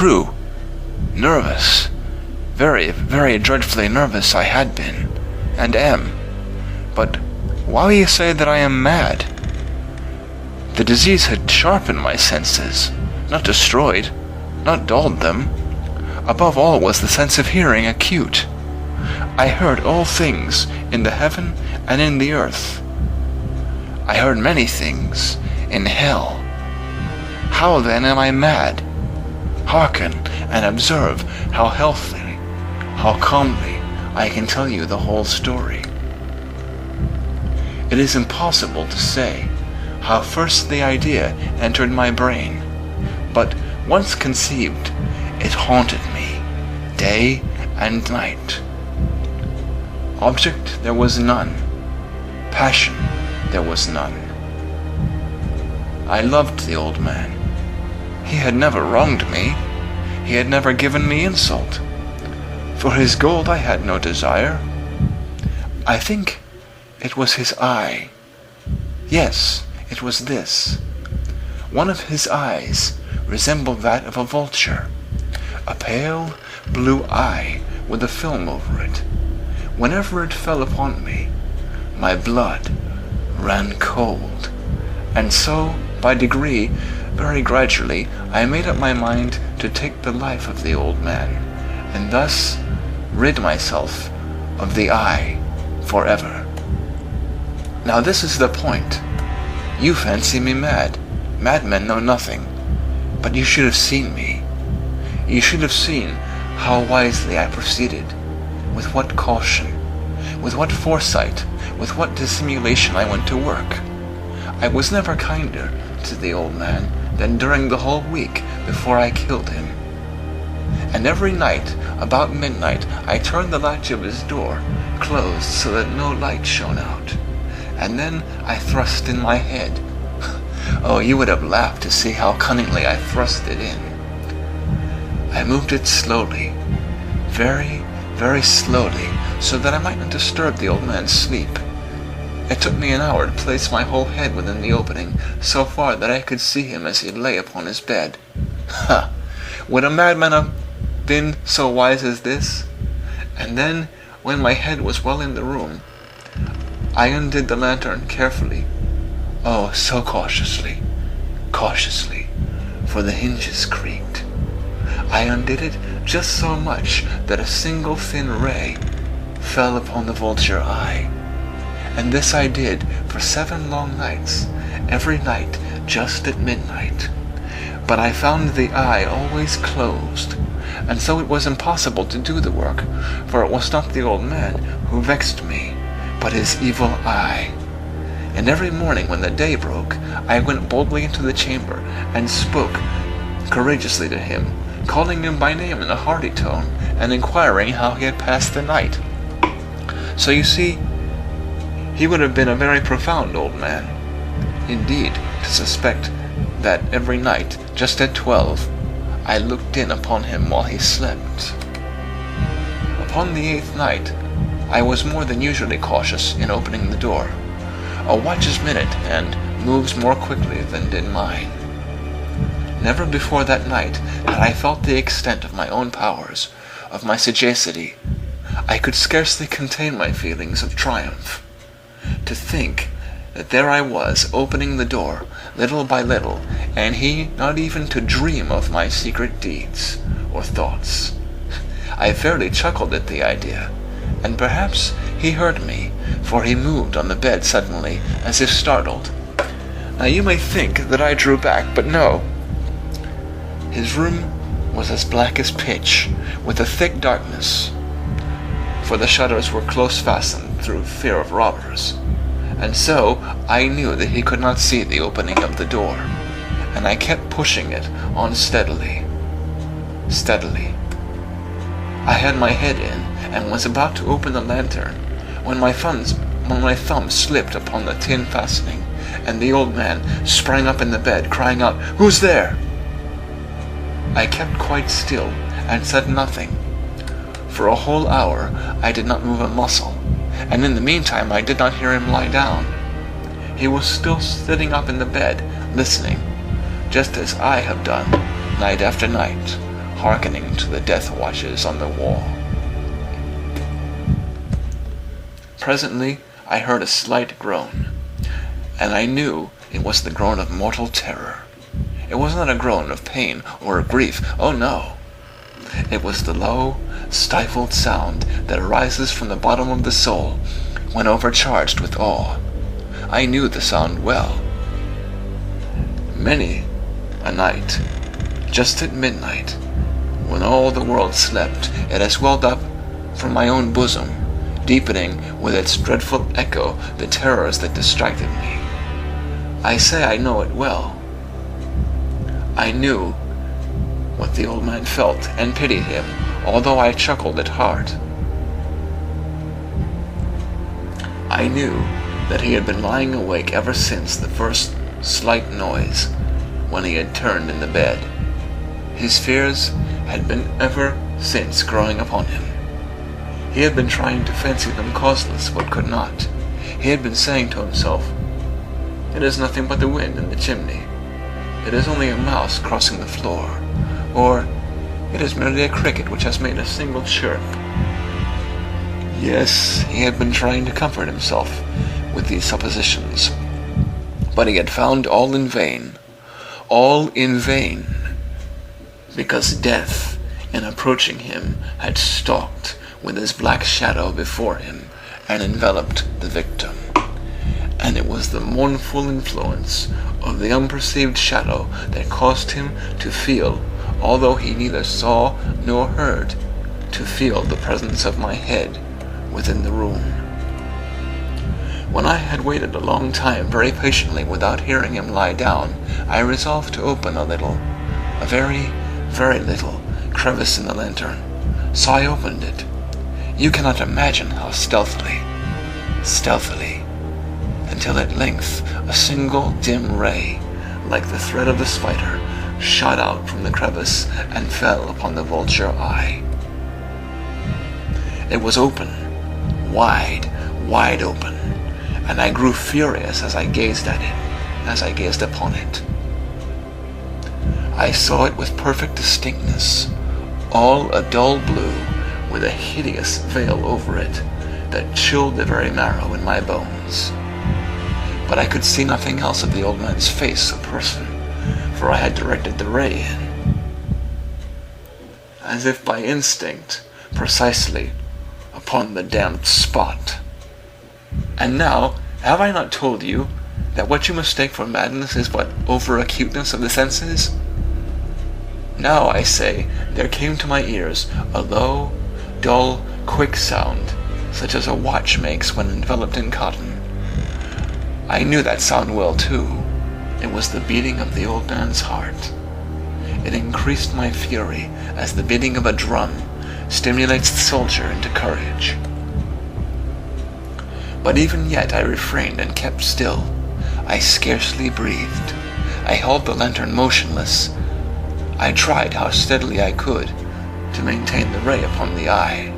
true. Nervous. Very, very dreadfully nervous I had been, and am. But why will you say that I am mad? The disease had sharpened my senses, not destroyed, not dulled them. Above all was the sense of hearing acute. I heard all things in the heaven and in the earth. I heard many things in hell. How then am I mad? Hearken and observe how healthily, how calmly I can tell you the whole story. It is impossible to say how first the idea entered my brain, but once conceived, it haunted me, day and night. Object there was none, passion there was none. I loved the old man. He had never wronged me. He had never given me insult. For his gold I had no desire. I think it was his eye. Yes, it was this. One of his eyes resembled that of a vulture, a pale blue eye with a film over it. Whenever it fell upon me, my blood ran cold, and so, by degree, very gradually, I made up my mind to take the life of the old man, and thus rid myself of the eye forever. Now this is the point. You fancy me mad. Madmen know nothing. But you should have seen me. You should have seen how wisely I proceeded, with what caution, with what foresight, with what dissimulation I went to work. I was never kinder to the old man than during the whole week before I killed him. And every night, about midnight, I turned the latch of his door closed so that no light shone out. And then I thrust in my head. Oh, you would have laughed to see how cunningly I thrust it in. I moved it slowly, very, very slowly, so that I might not disturb the old man's sleep. It took me an hour to place my whole head within the opening, so far that I could see him as he lay upon his bed. Ha! Would a madman have been so wise as this? And then, when my head was well in the room, I undid the lantern carefully. Oh, so cautiously, cautiously, for the hinges creaked. I undid it just so much that a single thin ray fell upon the vulture eye. And this I did for 7 long nights, every night just at midnight. But I found the eye always closed, and so it was impossible to do the work, for it was not the old man who vexed me, but his evil eye. And every morning when the day broke, I went boldly into the chamber and spoke courageously to him, calling him by name in a hearty tone, and inquiring how he had passed the night. So you see, he would have been a very profound old man, indeed, to suspect that every night, just at 12, I looked in upon him while he slept. Upon the 8th night, I was more than usually cautious in opening the door. A watch's minute and moves more quickly than did mine. Never before that night had I felt the extent of my own powers, of my sagacity. I could scarcely contain my feelings of triumph. To think that there I was, opening the door, little by little, and he not even to dream of my secret deeds or thoughts. I fairly chuckled at the idea, and perhaps he heard me, for he moved on the bed suddenly, as if startled. Now you may think that I drew back, but no. His room was as black as pitch, with a thick darkness, for the shutters were close fastened through fear of robbers, and so I knew that he could not see the opening of the door, and I kept pushing it on steadily. I had my head in, and was about to open the lantern, when my thumb slipped upon the tin fastening, and the old man sprang up in the bed, crying out, "Who's there?" I kept quite still, and said nothing. For a whole hour I did not move a muscle, and in the meantime I did not hear him lie down. He was still sitting up in the bed, listening, just as I have done, night after night, hearkening to the death watches on the wall. Presently I heard a slight groan, and I knew it was the groan of mortal terror. It was not a groan of pain or of grief, oh no! It was the low, stifled sound that arises from the bottom of the soul when overcharged with awe. I knew the sound well. Many a night, just at midnight, when all the world slept, it has welled up from my own bosom, deepening with its dreadful echo the terrors that distracted me. I say I know it well. I knew what the old man felt and pitied him, although I chuckled at heart. I knew that he had been lying awake ever since the first slight noise, when he had turned in the bed. His fears had been ever since growing upon him. He had been trying to fancy them causeless, but could not. He had been saying to himself, "It is nothing but the wind in the chimney. It is only a mouse crossing the floor. Or, it is merely a cricket which has made a single chirp." Yes, he had been trying to comfort himself with these suppositions, but he had found all in vain. All in vain, because death, in approaching him, had stalked with his black shadow before him and enveloped the victim. And it was the mournful influence of the unperceived shadow that caused him to feel, although he neither saw nor heard, to feel the presence of my head within the room. When I had waited a long time very patiently without hearing him lie down, I resolved to open a little, a very, very little, crevice in the lantern. So I opened it. You cannot imagine how stealthily, until at length a single dim ray, like the thread of the spider, shot out from the crevice and fell upon the vulture eye. It was open, wide open, and I grew furious as I gazed at it, as I gazed upon it. I saw it with perfect distinctness, all a dull blue, with a hideous veil over it that chilled the very marrow in my bones. But I could see nothing else of the old man's face or person, for I had directed the ray in, as if by instinct, precisely upon the damned spot. And now, have I not told you that what you mistake for madness is but over-acuteness of the senses? Now, I say, there came to my ears a low, dull, quick sound, such as a watch makes when enveloped in cotton. I knew that sound well, too. It was the beating of the old man's heart. It increased my fury as the beating of a drum stimulates the soldier into courage. But even yet I refrained and kept still. I scarcely breathed. I held the lantern motionless. I tried how steadily I could to maintain the ray upon the eye.